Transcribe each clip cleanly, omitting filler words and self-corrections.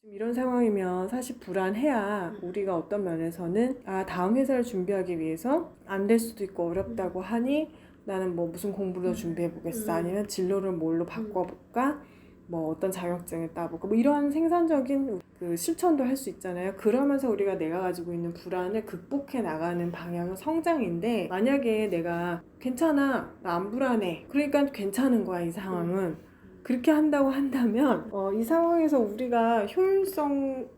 지금 이런 상황이면 사실 불안해야 우리가 어떤 면에서는 다음 회사를 준비하기 위해서 안 될 수도 있고 어렵다고 하니 나는 뭐 무슨 공부를 더 준비해 보겠어, 아니면 진로를 뭘로 바꿔볼까, 뭐 어떤 자격증을 따볼까, 뭐 이런 생산적인 그 실천도 할 수 있잖아요. 그러면서 우리가 내가 가지고 있는 불안을 극복해 나가는 방향은 성장인데, 만약에 내가 괜찮아, 나 안 불안해, 그러니까 괜찮은 거야 이 상황은, 그렇게 한다고 한다면 이 상황에서 우리가 효율성을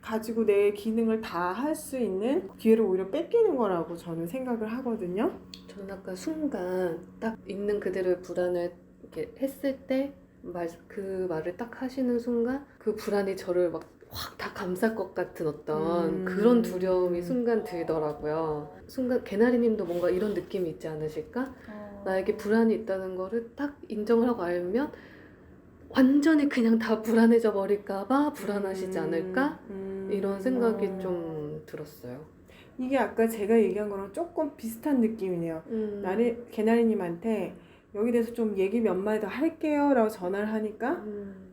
가지고 내 기능을 다 할 수 있는 기회를 오히려 뺏기는 거라고 저는 생각을 하거든요. 저는 아까 순간 딱 있는 그대로의 불안을 이렇게 했을 때 그 말을 딱 하시는 순간 그 불안이 저를 막 확 다 감쌀 것 같은 어떤 그런 두려움이 순간 들더라고요. 순간 개나리님도 뭔가 이런 느낌이 있지 않으실까? 나에게 불안이 있다는 거를 딱 인정을 하고 알면 완전히 그냥 다 불안해져 버릴까봐 불안하시지 않을까? 이런 생각이 좀 들었어요. 이게 아까 제가 얘기한 거랑 조금 비슷한 느낌이네요. 나는 개나리님한테 여기 대해서 좀 얘기 몇 마디 더 할게요 라고 전화를 하니까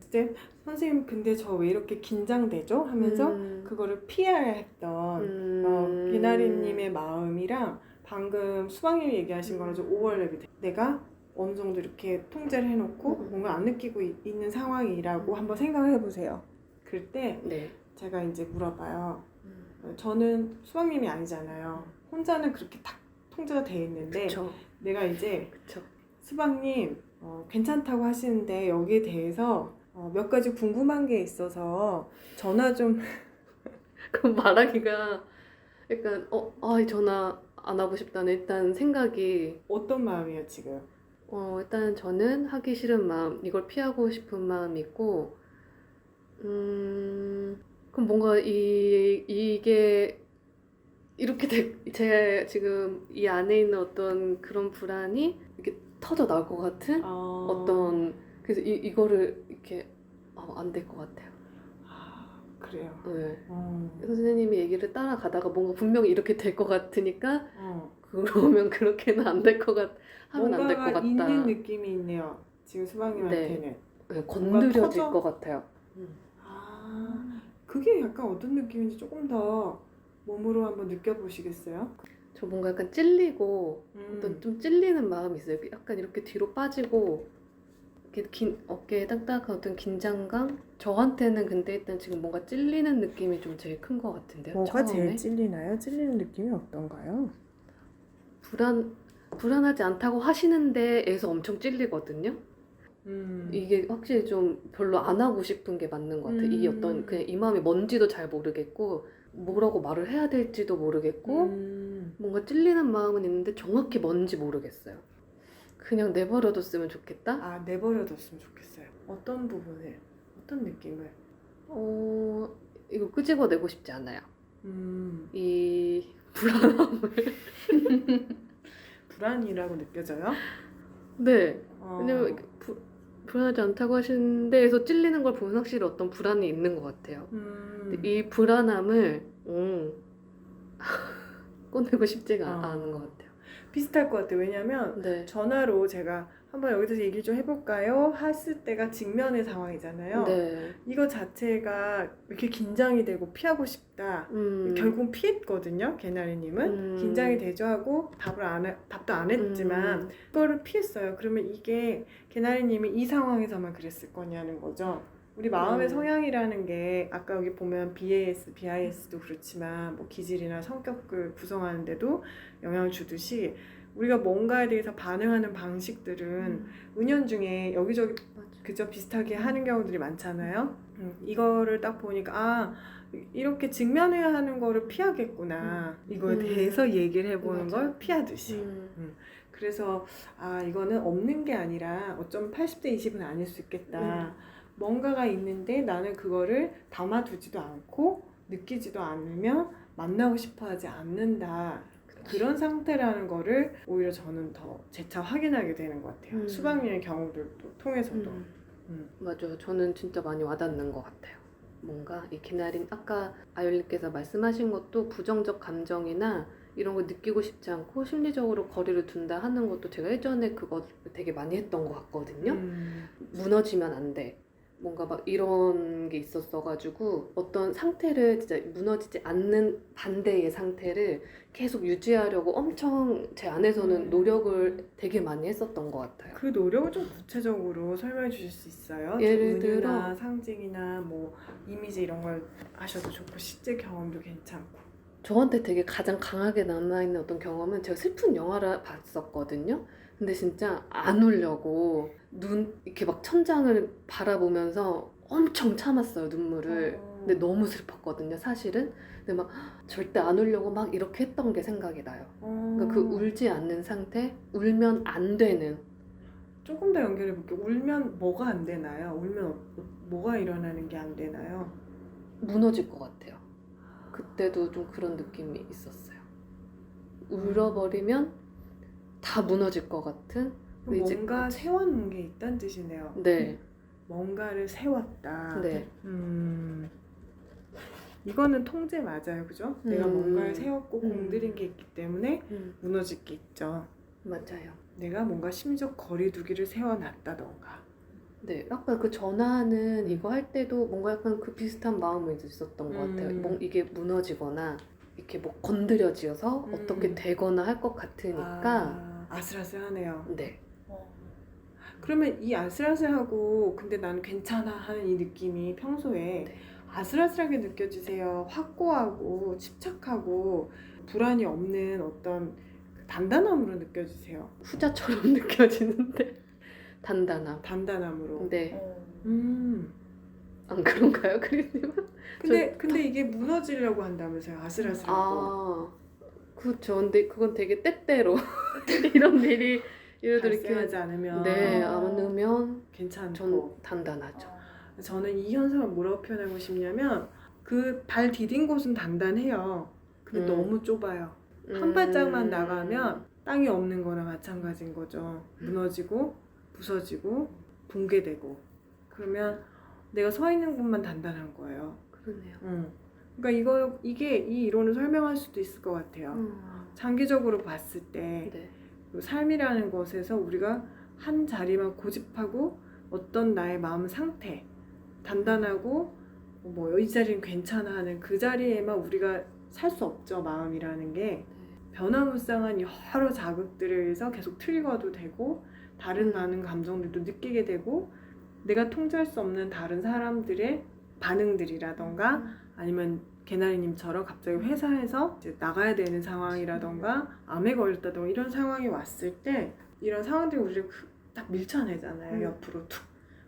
이제 선생님 근데 저 왜 이렇게 긴장되죠? 하면서 그거를 피해야 했던 개나리님의 마음이랑 방금 수박님이 얘기하신 거랑 좀 오버랩이 돼. 내가 어느 정도 이렇게 통제를 해놓고 뭔가 안 느끼고 있는 상황이라고 한번 생각을 해보세요. 그럴 때 네. 제가 이제 물어봐요. 저는 수박님이 아니잖아요. 혼자는 그렇게 딱 통제가 돼 있는데, 그쵸. 내가 이제 그쵸. 수박님 괜찮다고 하시는데 여기에 대해서 몇 가지 궁금한 게 있어서 전화 좀 그 말하기가 약간 전화 안 하고 싶다는 일단 생각이 어떤 마음이에요 지금? 일단 저는 하기 싫은 마음, 이걸 피하고 싶은 마음이 있고 그럼 뭔가 이게 이렇게 제 지금 이 안에 있는 어떤 그런 불안이 이렇게 터져 나올 것 같은 어떤, 그래서 이거를 이렇게 안 될 것 같아요. 그래요. 네. 선생님이 얘기를 따라가다가 뭔가 분명히 이렇게 될 것 같으니까 그러면 그렇게는 안 될 것 하면 안 될 것 뭔가가 같다. 있는 느낌이 있네요. 지금 수박님한테는. 네, 건드려질 터져? 것 같아요. 그게 약간 어떤 느낌인지 조금 더 몸으로 한번 느껴보시겠어요? 저 뭔가 약간 찔리고 어떤 좀 찔리는 마음이 있어요. 약간 이렇게 뒤로 빠지고 이렇게 어깨에 딱딱한 어떤 긴장감? 저한테는 근데 일단 지금 뭔가 찔리는 느낌이 좀 제일 큰 것 같은데요. 뭐가 처음에. 제일 찔리나요? 찔리는 느낌이 어떤가요? 불안하지 않다고 하시는 데에서 엄청 찔리거든요. 이게 확실히 좀 별로 안 하고 싶은 게 맞는 것 같아요. 이게 어떤 그냥 이 마음이 뭔지도 잘 모르겠고 뭐라고 말을 해야 될지도 모르겠고 뭔가 찔리는 마음은 있는데 정확히 뭔지 모르겠어요. 그냥 내버려뒀으면 좋겠다? 내버려뒀으면 좋겠어요. 어떤 부분을? 어떤 느낌을? 이거 끄집어내고 싶지 않아요. 이 불안이라고 느껴져요? 네. 왜냐면 불안하지 않다고 하시는 데에서 찔리는 걸 보면 확실히 어떤 불안이 있는 것 같아요. 근데 이 불안함을 꺼내고 싶지가 않은 것 같아요. 비슷할 것 같아요. 왜냐면 네. 전화로 제가 한번 여기서 얘기 좀 해볼까요? 했을 때가 직면의 상황이잖아요. 네. 이거 자체가 이렇게 긴장이 되고 피하고 싶다. 결국 피했거든요. 개나리님은 긴장이 되죠 하고 답도 안 했지만 그거를 피했어요. 그러면 이게 개나리님이 이 상황에서만 그랬을 거냐는 거죠. 우리 마음의 성향이라는 게 아까 여기 보면 BAS, BIS도 그렇지만 뭐 기질이나 성격을 구성하는데도 영향을 주듯이 우리가 뭔가에 대해서 반응하는 방식들은 은연중에 여기저기 그저 비슷하게 하는 경우들이 많잖아요. 이거를 딱 보니까 이렇게 직면해야 하는 거를 피하겠구나. 이거에 대해서 얘기를 해보는 걸 피하듯이. 그래서 이거는 없는 게 아니라 어쩌면 80대 20은 아닐 수 있겠다. 뭔가가 있는데 나는 그거를 담아두지도 않고 느끼지도 않으면 만나고 싶어 하지 않는다. 그런 상태라는 거를 오히려 저는 더 재차 확인하게 되는 것 같아요. 수박님의 경우들도 통해서도. 맞아요. 저는 진짜 많이 와닿는 것 같아요. 뭔가 이 기나린 아까 아율님께서 말씀하신 것도 부정적 감정이나 이런 걸 느끼고 싶지 않고 심리적으로 거리를 둔다 하는 것도 제가 예전에 그거 되게 많이 했던 것 같거든요. 무너지면 안 돼. 뭔가 막 이런 게 있었어가지고 어떤 상태를 진짜 무너지지 않는 반대의 상태를 계속 유지하려고 엄청 제 안에서는 노력을 되게 많이 했었던 것 같아요. 그 노력을 좀 구체적으로 설명해 주실 수 있어요? 예를 좀 은유나 들어 상징이나 뭐 이미지 이런 걸 하셔도 좋고 실제 경험도 괜찮고. 저한테 되게 가장 강하게 남아있는 어떤 경험은 제가 슬픈 영화를 봤었거든요. 근데 진짜 안 울려고 눈 이렇게 막 천장을 바라보면서 엄청 참았어요, 눈물을. 근데 너무 슬펐거든요, 사실은. 근데 막 절대 안 울려고 막 이렇게 했던 게 생각이 나요. 그러니까 그 울지 않는 상태, 울면 안 되는. 조금 더 연결해 볼게요. 울면 뭐가 안 되나요? 울면 뭐가 일어나는 게 안 되나요? 무너질 것 같아요. 그때도 좀 그런 느낌이 있었어요. 울어버리면 다 무너질 것 같은. 그럼 뭔가 세워놓은 게 있다는 뜻이네요. 네. 뭔가를 세웠다. 네. 이거는 통제 맞아요, 그죠? 내가 뭔가를 세웠고 공들인 게 있기 때문에 무너질 게 있죠. 맞아요. 내가 뭔가 심리적 거리두기를 세워놨다던가. 네, 아까 그 전화하는 이거 할 때도 뭔가 약간 그 비슷한 마음이 있었던 것 같아요. 뭐 이게 무너지거나 이렇게 뭐 건드려져서 어떻게 되거나 할 것 같으니까. 아슬아슬하네요. 네. 그러면 이 아슬아슬하고 근데 나는 괜찮아 하는 이 느낌이 평소에 네. 아슬아슬하게 느껴지세요? 확고하고 집착하고 불안이 없는 어떤 그 단단함으로 느껴지세요? 후자처럼 느껴지는데 단단함. 단단함으로. 네. 안 안 그런가요, 그리님은? 근데 이게 무너지려고 한다면서요, 아슬아슬하고. 아, 그렇죠. 근데 그건 되게 때때로 이런 일이 예를 들어 이렇게 발생하지 않으면 네, 않으면 괜찮고. 전 단단하죠. 저는 이 현상을 뭐라고 표현하고 싶냐면 그 발 디딘 곳은 단단해요. 근데 너무 좁아요. 한 발짝만 나가면 땅이 없는 거나 마찬가지인 거죠. 무너지고 부서지고 붕괴되고. 그러면 내가 서 있는 곳만 단단한 거예요. 그러네요. 그러니까 이게 이 이론을 설명할 수도 있을 것 같아요. 장기적으로 봤을 때 네. 그 삶이라는 것에서 우리가 한 자리만 고집하고 어떤 나의 마음 상태 단단하고 뭐 이 자리는 괜찮아 하는 그 자리에만 우리가 살 수 없죠. 마음이라는 게 변화무쌍한 여러 자극들에 의해서 계속 트리거도 되고 다른 많은 감정들도 느끼게 되고 내가 통제할 수 없는 다른 사람들의 반응들이라던가 아니면 개나리님처럼 갑자기 회사에서 이제 나가야 되는 상황이라던가 암에 걸렸다던가 이런 상황이 왔을 때 이런 상황들이 우리를 딱 밀쳐내잖아요. 옆으로 툭.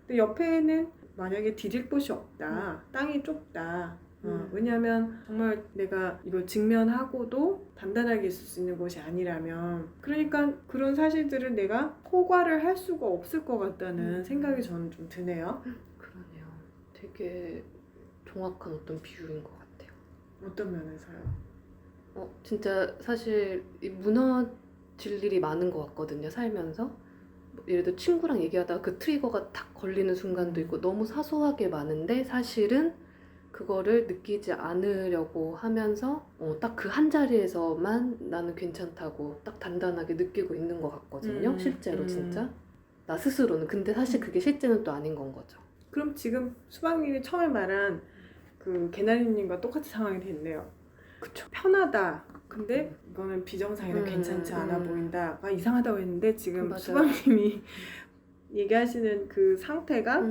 근데 옆에는 만약에 디딜 곳이 없다. 땅이 좁다. 왜냐하면 정말 내가 이걸 직면하고도 단단하게 있을 수 있는 곳이 아니라면 그러니까 그런 사실들을 내가 포괄을 할 수가 없을 것 같다는 생각이 저는 좀 드네요. 그러네요. 되게 정확한 어떤 비유인 것 같아요. 어떤 면에서요? 진짜 사실 무너질 일이 많은 것 같거든요. 살면서 예를 들어 친구랑 얘기하다가 그 트리거가 탁 걸리는 순간도 있고 너무 사소하게 많은데 사실은 그거를 느끼지 않으려고 하면서 딱 그 한 자리에서만 나는 괜찮다고 딱 단단하게 느끼고 있는 것 같거든요. 실제로 진짜 나 스스로는. 근데 사실 그게 실제는 또 아닌 건 거죠. 그럼 지금 수박님이 처음에 말한 그 개나리님과 똑같은 상황이 됐네요. 그쵸. 편하다. 근데 이거는 비정상이다. 괜찮지 않아 보인다가 이상하다고 했는데 지금 맞아요. 수박님이 얘기하시는 그 상태가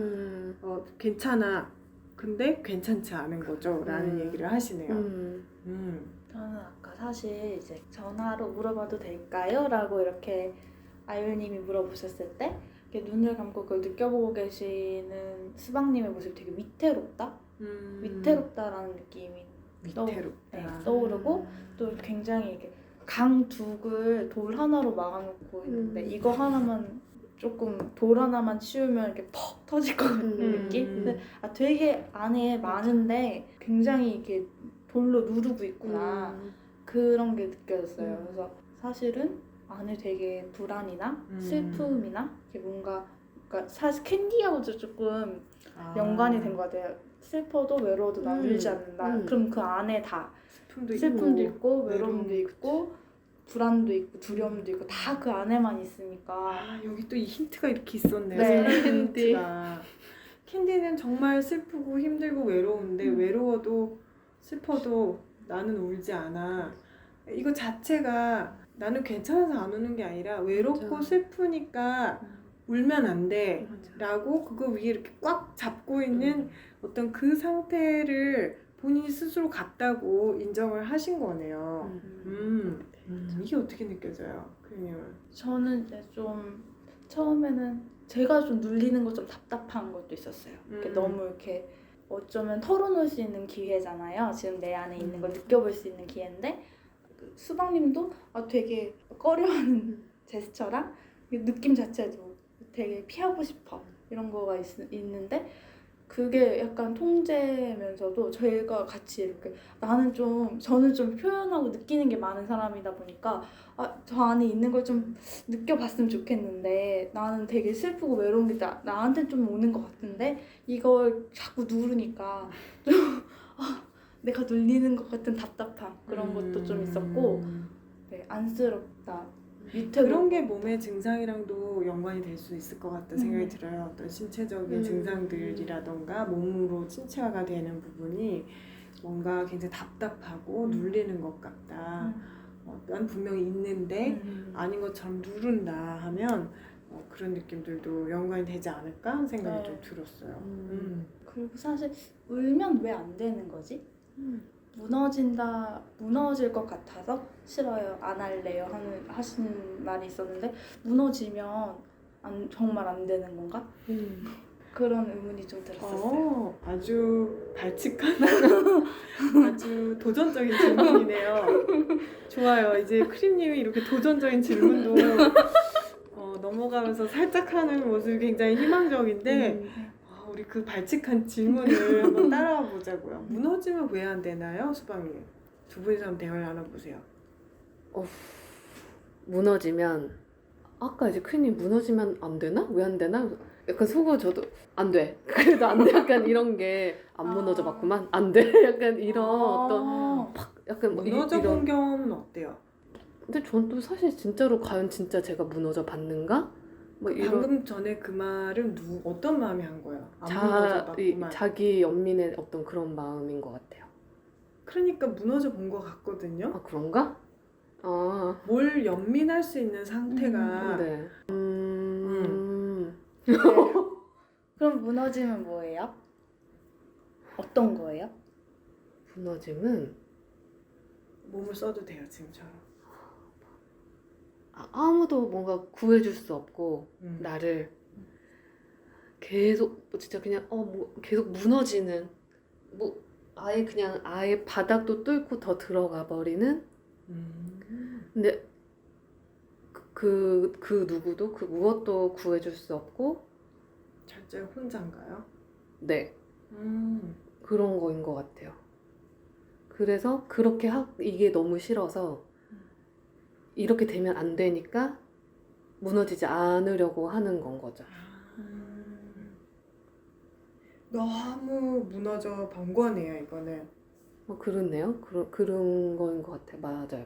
괜찮아. 근데 괜찮지 않은 거죠. 라는 얘기를 하시네요. 저는 아까 사실 이제 전화로 물어봐도 될까요? 라고 이렇게 아유님이 물어보셨을 때 이렇게 눈을 감고 그걸 느껴보고 계시는 수박님의 모습이 되게 위태롭다? 위태롭다라는 느낌이 위태롭다. 떠오르고 또 굉장히 이렇게 강둑을 돌 하나로 막아놓고 있는데 이거 하나만 조금 돌 하나만 치우면 이렇게 퍽 터질 것 같은 느낌? 근데 되게 안에 많은데 굉장히 이렇게 돌로 누르고 있구나 그런 게 느껴졌어요. 그래서 사실은 안에 되게 불안이나 슬픔이나 이렇게 뭔가 그러니까 사실 캔디하고도 조금 연관이 된 것 같아요. 슬퍼도 외로워도 난 울지 않는다. 그럼 그 안에 다 슬픔도 있고 외로움도 있고 불안도 있고 두려움도 있고 다 그 안에만 있으니까. 여기 또 이 힌트가 이렇게 있었네요. 네. 힌트가. 캔디는 정말 슬프고 힘들고 외로운데 외로워도 슬퍼도 나는 울지 않아. 이거 자체가 나는 괜찮아서 안 우는 게 아니라 외롭고 맞아. 슬프니까 울면 안 돼 맞아. 라고 그거 위에 이렇게 꽉 잡고 있는 어떤 그 상태를 본인이 스스로 같다고 인정을 하신 거네요. 이게 어떻게 느껴져요? 그님은? 저는 이제 좀 처음에는 제가 좀 눌리는 거 좀 답답한 것도 있었어요. 이렇게 너무 이렇게 어쩌면 털어놓을 수 있는 기회잖아요. 지금 내 안에 있는 걸 느껴볼 수 있는 기회인데 그 수박님도 되게 꺼려하는 제스처랑 느낌 자체도 되게 피하고 싶어 이런 거가 있는데 그게 약간 통제면서도 저희가 같이 이렇게 저는 좀 표현하고 느끼는 게 많은 사람이다 보니까 저 안에 있는 걸 좀 느껴봤으면 좋겠는데 나는 되게 슬프고 외로운 게 나한테 좀 오는 것 같은데 이걸 자꾸 누르니까 좀 내가 눌리는 것 같은 답답함 그런 것도 좀 있었고 네, 안쓰럽다. 그런 게 몸의 증상이랑도 연관이 될 수 있을 것 같다 생각이 들어요. 어떤 신체적인 증상들이라던가 몸으로 신체화가 되는 부분이 뭔가 굉장히 답답하고 눌리는 것 같다. 난 분명히 있는데 아닌 것처럼 누른다 하면 그런 느낌들도 연관이 되지 않을까 하는 생각이 좀 들었어요. 그리고 사실 울면 왜 안 되는 거지? 무너질 것 같아서 싫어요, 안 할래요 하시는 말이 있었는데 무너지면 정말 안 되는 건가? 그런 의문이 좀 들었었어요. 아주 발칙한 아주 도전적인 질문이네요. 좋아요. 이제 크림님이 이렇게 도전적인 질문도 넘어가면서 살짝 하는 모습이 굉장히 희망적인데 우리 그 발칙한 질문을 한번 따라가 보자고요. 무너지면 왜 안 되나요, 수방님? 두 분이서 한번 대화를 나눠보세요. 무너지면 아까 이제 크림님 무너지면 안 되나? 왜 안 되나? 약간 속으로 저도 안 돼. 그래도 안 돼. 약간 이런 게 안 무너져 봤구만. 안 돼. 약간 이런 어떤 팍 약간 뭐 무너져 이런. 본 경험은 어때요? 근데 전 또 사실 진짜로 과연 진짜 제가 무너져 봤는가? 뭐 이런 방금 전에 그 말은 어떤 마음이 한 거예요? 안 무너져 봤구만. 자기 연민의 어떤 그런 마음인 것 같아요. 그러니까 무너져 본 것 같거든요. 아 그런가? 뭘 연민할 수 있는 상태가 네. 네. 그럼 무너지면 뭐예요? 어떤 거예요? 무너짐은 몸을 써도 돼요, 지금처럼. 아무도 뭔가 구해줄 수 없고 나를 계속 진짜 그냥 뭐 계속 무너지는 뭐 아예 그냥 아예 바닥도 뚫고 더 들어가 버리는. 근데 그 누구도 그 무엇도 구해줄 수 없고 절대 혼자인가요? 네 그런 거인 것 같아요. 그래서 그렇게 이게 너무 싫어서 이렇게 되면 안 되니까 무너지지 않으려고 하는 건 거죠. 너무 무너져 본 거네요, 이거는. 그렇네요. 그런 거인 것 같아요. 맞아요.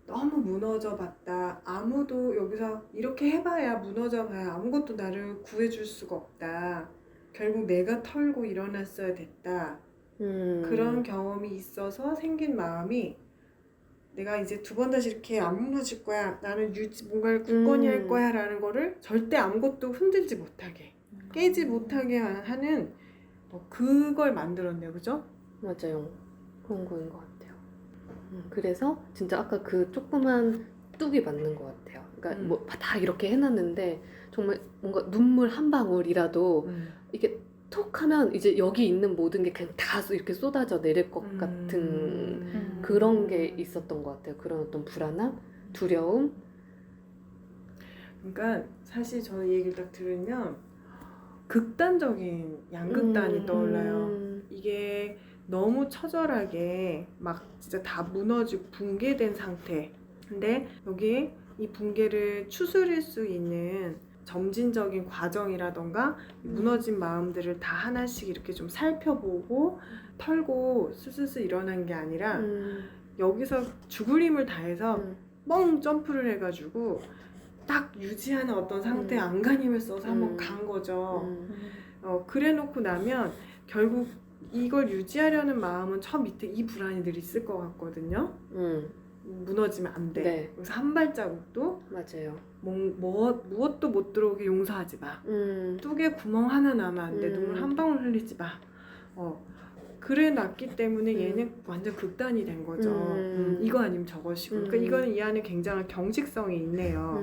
너무 무너져 봤다. 아무도 여기서 이렇게 해봐야 무너져 봐야 아무것도 나를 구해줄 수가 없다. 결국 내가 털고 일어났어야 됐다. 그런 경험이 있어서 생긴 마음이 내가 이제 두 번 다시 이렇게 안 무너질 거야. 나는 뭔가를 굳건히 할 거야 라는 거를 절대 아무것도 흔들지 못하게 깨지 못하게 하는 그걸 만들었네요. 그죠? 맞아요. 그런 거인 것 같아요. 그래서 진짜 아까 그 조그만 뚝이 맞는 것 같아요. 그러니까 뭐 다 이렇게 해놨는데 정말 뭔가 눈물 한 방울이라도 이게 톡 하면 이제 여기 있는 모든 게 그냥 다 이렇게 쏟아져 내릴 것 같은 그런 게 있었던 것 같아요. 그런 어떤 불안함, 두려움. 그러니까 사실 저는 이 얘기를 딱 들으면 극단적인 양극단이 떠올라요. 이게 너무 처절하게 막 진짜 다 무너지고 붕괴된 상태. 근데 여기 이 붕괴를 추스릴 수 있는 점진적인 과정이라던가 무너진 마음들을 다 하나씩 이렇게 좀 살펴보고 털고 스스스 일어난 게 아니라 여기서 죽을 힘을 다해서 뻥 점프를 해가지고 딱 유지하는 어떤 상태의 안간힘을 써서 한번 간 거죠. 그래 놓고 나면 결국 이걸 유지하려는 마음은 저 밑에 이 불안이 늘 있을 것 같거든요. 무너지면 안 돼. 네. 그래서 한 발자국도 맞아요. 무엇도 못 들어오게 용서하지 마. 뚝에 구멍 하나 나면 안 돼. 눈물 한 방울 흘리지 마. 그래 놨기 때문에 얘는 완전 극단이 된 거죠. 이거 아니면 저것이고. 그러니까 이거는 이 안에 굉장한 경직성이 있네요.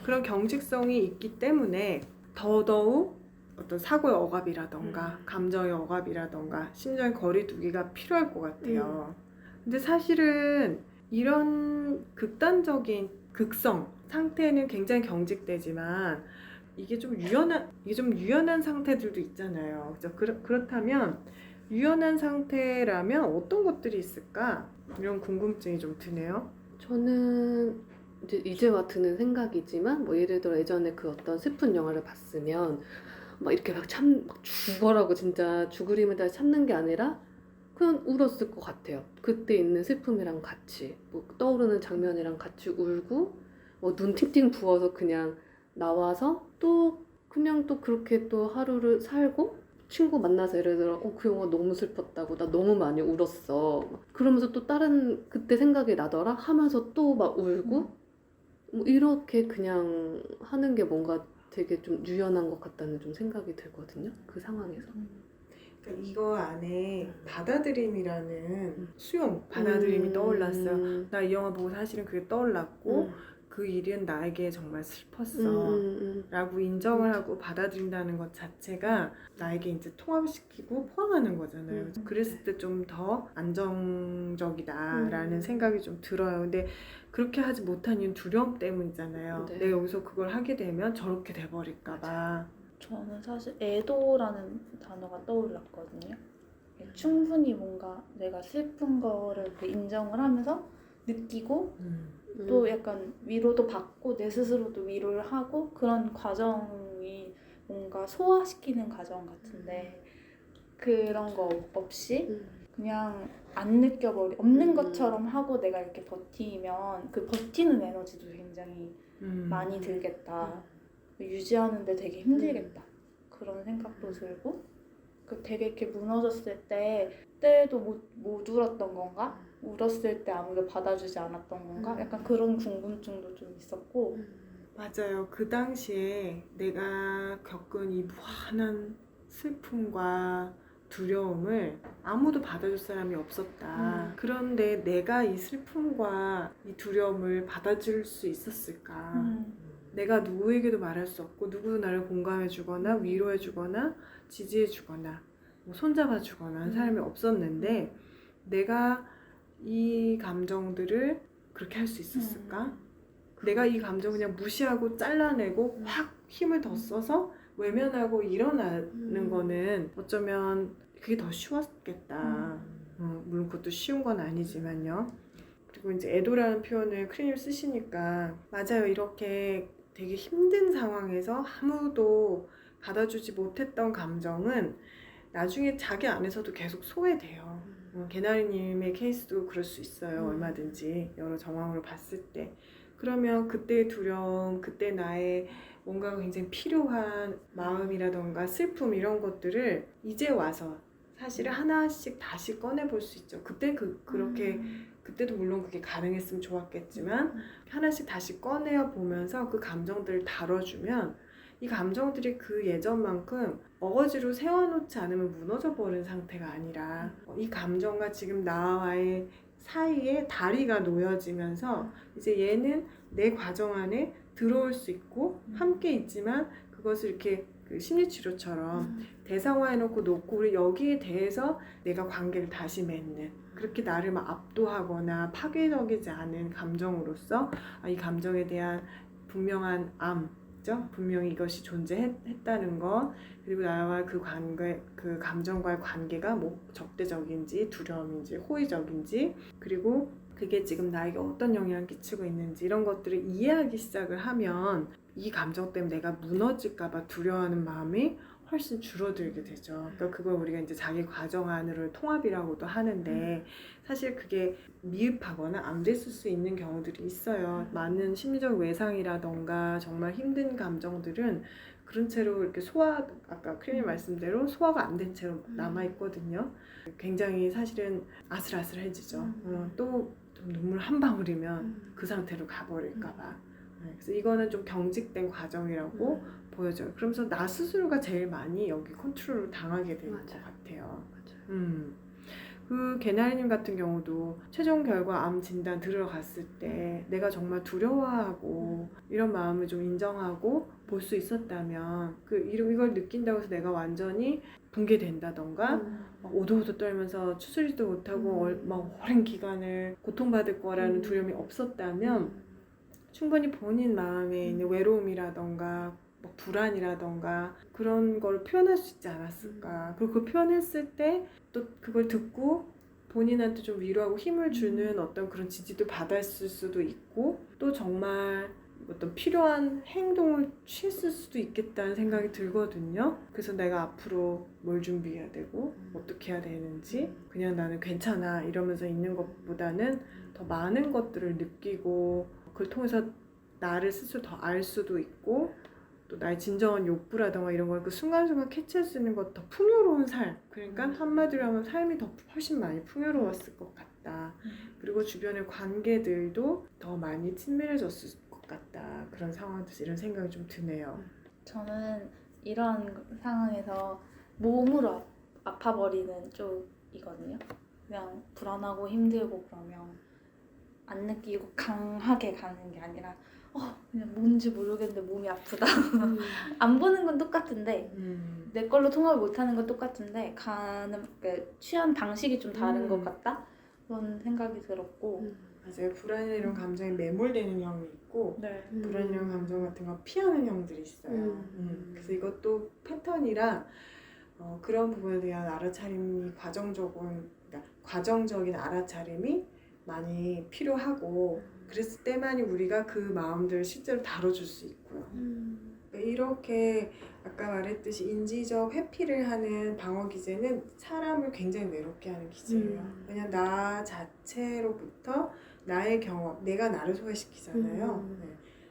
그런 경직성이 있기 때문에 더더욱 어떤 사고의 억압이라던가 감정의 억압이라던가 심정의 거리두기가 필요할 것 같아요. 근데 사실은 이런 극단적인 극성 상태는 굉장히 경직되지만 이게 좀 유연한 상태들도 있잖아요. 그렇다면 유연한 상태라면 어떤 것들이 있을까? 이런 궁금증이 좀 드네요. 저는 이제와 드는 생각이지만 뭐 예를 들어 예전에 그 어떤 슬픈 영화를 봤으면 막 이렇게 막 죽어라고 진짜 죽을 힘을 다해 참는 게 아니라 그냥 울었을 것 같아요. 그때 있는 슬픔이랑 같이 뭐 떠오르는 장면이랑 같이 울고 뭐 눈 팅팅 부어서 그냥 나와서 또 그냥 또 그렇게 또 하루를 살고 친구 만나서 예를 들어 그 영화 너무 슬펐다고 나 너무 많이 울었어 그러면서 또 다른 그때 생각이 나더라 하면서 또 막 울고 뭐 이렇게 그냥 하는 게 뭔가 되게 좀 유연한 것 같다는 좀 생각이 들거든요. 그 상황에서. 그러니까 이거 안에 받아들임이라는 수용, 받아들임이 떠올랐어요. 나 이 영화 보고 사실은 그게 떠올랐고 그 일은 나에게 정말 슬펐어 라고 인정을 하고 받아들인다는 것 자체가 나에게 이제 통합시키고 포함하는 거잖아요. 그랬을 때 좀 더 안정적이다라는 생각이 좀 들어요. 근데 그렇게 하지 못한 이유는 두려움 때문이잖아요. 네. 내가 여기서 그걸 하게 되면 저렇게 돼버릴까봐. 저는 사실 애도라는 단어가 떠올랐거든요. 충분히 뭔가 내가 슬픈 거를 인정을 하면서 느끼고 또 약간 위로도 받고 내 스스로도 위로를 하고 그런 과정이 뭔가 소화시키는 과정 같은데 그런 거 없이 그냥 안 없는 것처럼 하고 내가 이렇게 버티면 그 버티는 에너지도 굉장히 많이 들겠다. 유지하는데 되게 힘들겠다. 그런 생각도 들고 되게 이렇게 무너졌을 때도 못 울었던 건가? 울었을 때 아무도 받아주지 않았던 건가? 약간 그런 궁금증도 좀 있었고 맞아요. 그 당시에 내가 겪은 이 무한한 슬픔과 두려움을 아무도 받아줄 사람이 없었다. 그런데 내가 이 슬픔과 이 두려움을 받아줄 수 있었을까? 내가 누구에게도 말할 수 없고 누구도 나를 공감해주거나 위로해주거나 지지해주거나 뭐 손잡아주거나 한 사람이 없었는데 내가 이 감정들을 그렇게 할 수 있었을까? 내가 이 감정을 그냥 무시하고 잘라내고 확 힘을 더 써서 외면하고 일어나는 거는 어쩌면 그게 더 쉬웠겠다. 물론 그것도 쉬운 건 아니지만요. 그리고 이제 애도라는 표현을 크리님 쓰시니까 맞아요. 이렇게 되게 힘든 상황에서 아무도 받아주지 못했던 감정은 나중에 자기 안에서도 계속 소외돼요. 개나리님의 케이스도 그럴 수 있어요. 얼마든지 여러 정황으로 봤을 때. 그러면 그때의 두려움, 그때 나의 뭔가 굉장히 필요한 마음이라던가 슬픔 이런 것들을 이제 와서 사실은 하나씩 다시 꺼내볼 수 있죠. 그때 그렇게 그때도 물론 그게 가능했으면 좋았겠지만 하나씩 다시 꺼내어 보면서 그 감정들을 다뤄주면 이 감정들이 그 예전만큼 어거지로 세워놓지 않으면 무너져 버린 상태가 아니라 이 감정과 지금 나와의 사이에 다리가 놓여지면서 이제 얘는 내 과정 안에 들어올 수 있고 함께 있지만 그것을 이렇게 그 심리치료처럼 대상화해놓고 놓고 우리 여기에 대해서 내가 관계를 다시 맺는 그렇게 나를 막 압도하거나 파괴적이지 않은 감정으로서 이 감정에 대한 분명한 분명히 이것이 존재했다는 것 그리고 나와 그 감정과의 관계가 뭐 적대적인지 두려움인지 호의적인지 그리고 그게 지금 나에게 어떤 영향을 끼치고 있는지 이런 것들을 이해하기 시작을 하면 이 감정 때문에 내가 무너질까 봐 두려워하는 마음이 훨씬 줄어들게 되죠. 그러니까 그걸 우리가 이제 자기 과정 안으로 통합이라고도 하는데 사실 그게 미흡하거나 안 됐을 수 있는 경우들이 있어요. 많은 심리적 외상이라던가 정말 힘든 감정들은 그런 채로 이렇게 아까 크림이 말씀대로 소화가 안 된 채로 남아 있거든요. 굉장히 사실은 아슬아슬해지죠. 또 좀 눈물 한 방울이면 그 상태로 가버릴까봐. 그래서 이거는 좀 경직된 과정이라고 보여져요. 그러면서 나 스스로가 제일 많이 여기 컨트롤을 당하게 되는 것 같아요. 그 개나리님 같은 경우도 최종 결과 암 진단 들어갔을 때 내가 정말 두려워하고 이런 마음을 좀 인정하고 볼 수 있었다면 이걸 느낀다고 해서 내가 완전히 붕괴된다던가 막 오도오도 떨면서 추스리지도 못하고 막 오랜 기간을 고통받을 거라는 두려움이 없었다면 충분히 본인 마음에 있는 외로움이라던가 뭐 불안이라던가 그런 걸 표현할 수 있지 않았을까. 그리고 그 표현했을 때 또 그걸 듣고 본인한테 좀 위로하고 힘을 주는 어떤 그런 지지도 받았을 수도 있고 또 정말 어떤 필요한 행동을 취했을 수도 있겠다는 생각이 들거든요. 그래서 내가 앞으로 뭘 준비해야 되고 어떻게 해야 되는지 그냥 나는 괜찮아 이러면서 있는 것보다는 더 많은 것들을 느끼고 그걸 통해서 나를 스스로 더 알 수도 있고 또 나의 진정한 욕구라던가 이런 걸 그 순간순간 캐치할 수 있는 것 더 풍요로운 삶. 그러니까 한마디로 하면 삶이 더 훨씬 많이 풍요로웠을 것 같다. 그리고 주변의 관계들도 더 많이 친밀해졌을 것 같다. 그런 상황에서 이런 생각이 좀 드네요. 저는 이런 상황에서 몸으로 아파버리는 쪽이거든요. 그냥 불안하고 힘들고 그러면 안 느끼고 강하게 가는 게 아니라 그냥 뭔지 모르겠는데 몸이 아프다. 안 보는 건 똑같은데 내 걸로 통합을 못하는 건 똑같은데 가는 취한 방식이 좀 다른 것 같다. 그런 생각이 들었고 맞아요. 불안이나 이런 감정에 매몰되는 형이 있고 네. 불안이랑 감정 같은 거 피하는 형들이 있어요. 그래서 이것도 패턴이라 그런 부분에 대한 알아차림이 과정적인 알아차림이 많이 필요하고 그랬을 때만이 우리가 그 마음들을 실제로 다뤄줄 수 있고요. 이렇게 아까 말했듯이 인지적 회피를 하는 방어 기제는 사람을 굉장히 외롭게 하는 기제예요. 왜냐면 나 자체로부터 나의 경험, 내가 나를 소외시키잖아요. 네.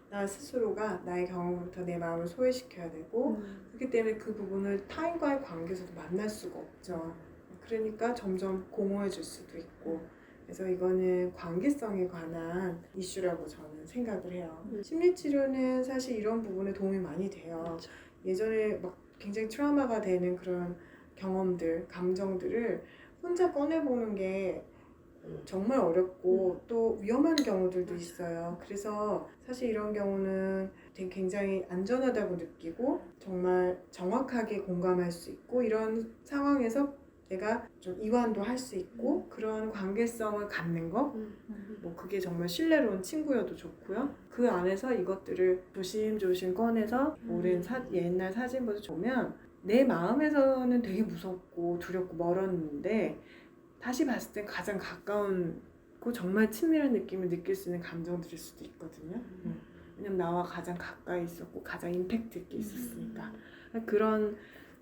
나 스스로가 나의 경험부터 내 마음을 소외시켜야 되고 그렇기 때문에 그 부분을 타인과의 관계에서도 만날 수가 없죠. 그러니까 점점 공허해질 수도 있고 그래서 이거는 관계성에 관한 이슈라고 저는 생각을 해요. 심리치료는 사실 이런 부분에 도움이 많이 돼요. 예전에 막 굉장히 트라우마가 되는 그런 경험들, 감정들을 혼자 꺼내보는 게 정말 어렵고 또 위험한 경우들도 있어요. 그래서 사실 이런 경우는 되게 굉장히 안전하다고 느끼고 정말 정확하게 공감할 수 있고 이런 상황에서 내가 좀 이완도 할 수 있고 그런 관계성을 갖는 거 뭐 그게 정말 신뢰로운 친구여도 좋고요. 그 안에서 이것들을 조심조심 꺼내서 오랜 옛날 사진부터 보면 내 마음에서는 되게 무섭고 두렵고 멀었는데 다시 봤을 땐 가장 가까운 정말 친밀한 느낌을 느낄 수 있는 감정들일 수도 있거든요. 왜냐면 나와 가장 가까이 있었고 가장 임팩트 있게 있었으니까. 그런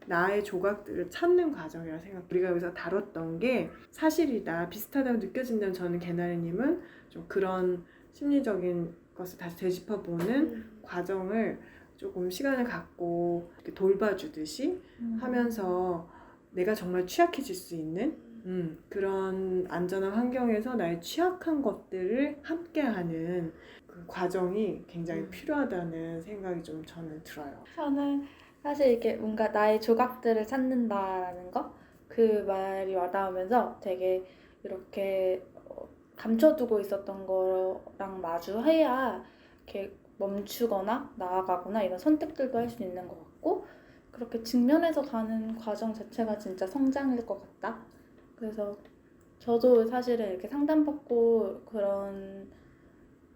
나의 조각들을 찾는 과정이라 생각. 우리가 여기서 다뤘던 게 사실이다, 비슷하다고 느껴진다면 저는 개나리님은 좀 그런 심리적인 것을 다시 되짚어보는 과정을 조금 시간을 갖고 이렇게 돌봐주듯이 하면서 내가 정말 취약해질 수 있는 그런 안전한 환경에서 나의 취약한 것들을 함께하는 그 과정이 굉장히 필요하다는 생각이 좀 저는 들어요. 저는 사실 이게 뭔가 나의 조각들을 찾는다라는 거, 그 말이 와닿으면서 되게 이렇게 감춰두고 있었던 거랑 마주해야 이렇게 멈추거나 나아가거나 이런 선택들도 할 수 있는 것 같고 그렇게 직면해서 가는 과정 자체가 진짜 성장일 것 같다. 그래서 저도 사실은 이렇게 상담받고 그런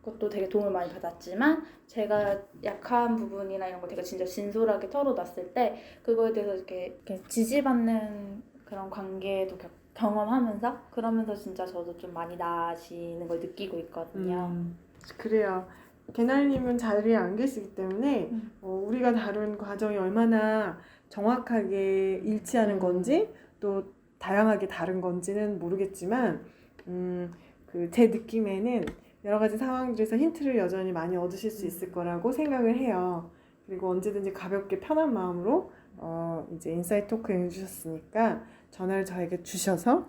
것도 되게 도움을 많이 받았지만 제가 약한 부분이나 이런 거 되게 진짜 진솔하게 털어놨을 때 그거에 대해서 이렇게 지지받는 그런 관계도 경험하면서 그러면서 진짜 저도 좀 많이 나아지는 걸 느끼고 있거든요. 그래요. 개나리님은 자리에 안 계시기 때문에 우리가 다룬 과정이 얼마나 정확하게 일치하는 건지 또 다양하게 다른 건지는 모르겠지만 그 제 느낌에는 여러 가지 상황들에서 힌트를 여전히 많이 얻으실 수 있을 거라고 생각을 해요. 그리고 언제든지 가볍게 편한 마음으로 이제 인사이트 토크 해주셨으니까 전화를 저에게 주셔서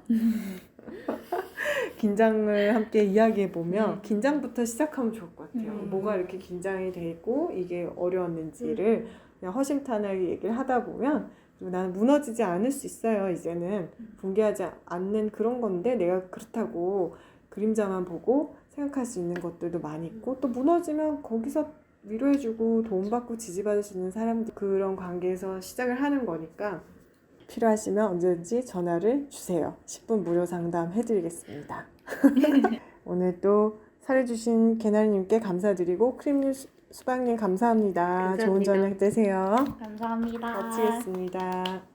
긴장을 함께 이야기해보면 긴장부터 시작하면 좋을 것 같아요. 뭐가 이렇게 긴장이 돼 있고 이게 어려웠는지를 그냥 허심탄회하게 얘기를 하다 보면 나는 무너지지 않을 수 있어요. 이제는 붕괴하지 않는 그런 건데 내가 그렇다고 그림자만 보고 생각할 수 있는 것들도 많이 있고 또 무너지면 거기서 위로해주고 도움받고 지지받을 수 있는 사람들 그런 관계에서 시작을 하는 거니까 필요하시면 언제든지 전화를 주세요. 10분 무료 상담 해드리겠습니다. 오늘 또 사례주신 개나리님께 감사드리고 크림님 수박님 감사합니다. 좋은 저녁 되세요. 감사합니다. 마치겠습니다.